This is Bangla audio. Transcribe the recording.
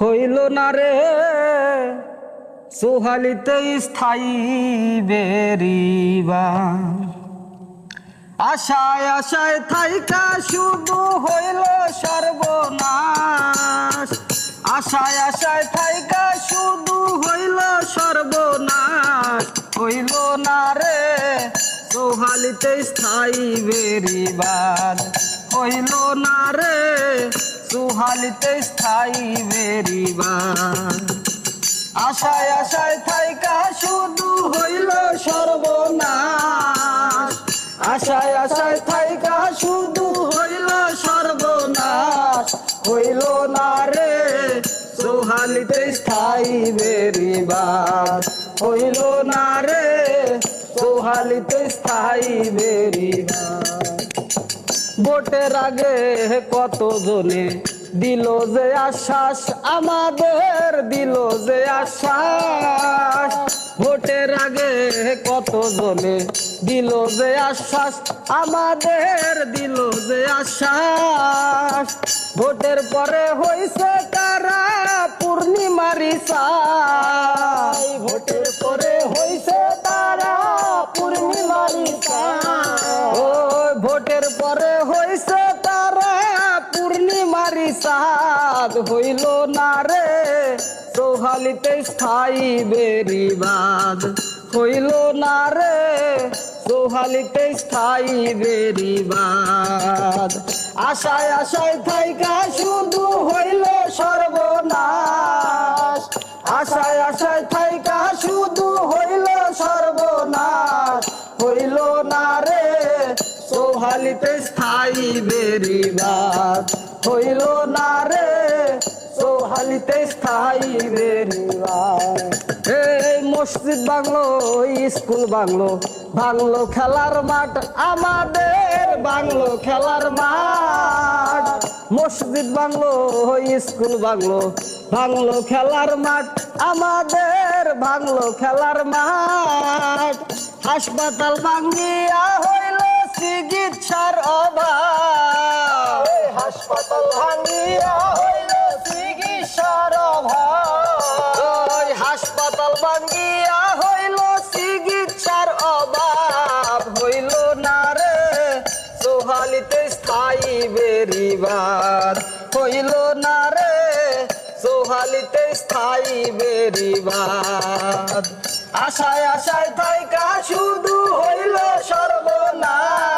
হইল না রে সোহালিতে স্থায়ী বেরিবা। আশায় আশায় থাইকা শুধু হইল সর্বনাশ। আশায় আশায় থাইকা শুধু হইল সর্বনাশ। হইল না রে সোহালিতে স্থায়ী বেরিবাদ। হইল না রে সোহালিতে স্থায়ী বেরিবাদ। আশায় আশায় থাইকা শুধু হইল সর্বনাশ। আশায় আশায় থাইকা শুধু হইল সর্বনাশ। হইল না রে সোহালিতে স্থায়ী বেরিবাদ। হইল না রে সোহালিতে স্থায়ী বেরিবাদ। ভোটের আগে কত জনে দিল যে আশ্বাস, আমাদের দিল যে আশ্বাস। ভোটের আগে কত জনে দিল যে আশ্বাস, আমাদের দিল যে আশ্বাস। ভোটের পরে হইছে তারা পূর্ণিমারি চাই। ভোটের পরে হইছে তারা পূর্ণিমারি চাই। ও ভোটের পরে হইছে তারা পূর্ণিমারি চাঁদ। হইল না রে সোহালিতে স্থায়ী বেরিবাদ। হইল না রে সোহালিতে স্থায়ী বেরিবাদ। আশায় আশায় থাইকা শুধু হইল সর্বনাশ। আশায় আশায় থাইকা শুধু হইল সর্বনাশ। হইল না রে সোহালিতে স্থায়ী বেরিবাদ। হইল না রে সোহালিতে স্থায়ী বেরিবাদ। এই মসজিদ বাংলো স্কুল বাংলো বাংলো খেলার মাঠ, আমাদের বাংলো খেলার মাঠ। মসজিদ বাংলো স্কুল বাংলো বাংলো খেলার মাঠ, আমাদের বাংলো খেলার মাঠ। হাসপাতাল ভাঙ্গিয়া হইল চিকিৎসার অভাব। হাসপাতাল ভাঙ্গিয়া হইল চিকিৎসার অভাব। হাসপাতাল ভাঙ্গিয়া হইল চিকিৎসার অভাব। হইল না রে সোহালিতে স্থায়ী বেরিবাদ। হইল না রে সোহালিতে স্থায়ী বেরিবাদ। আশায় আশায় থাইকা শুধু হইল সর্বনাশ।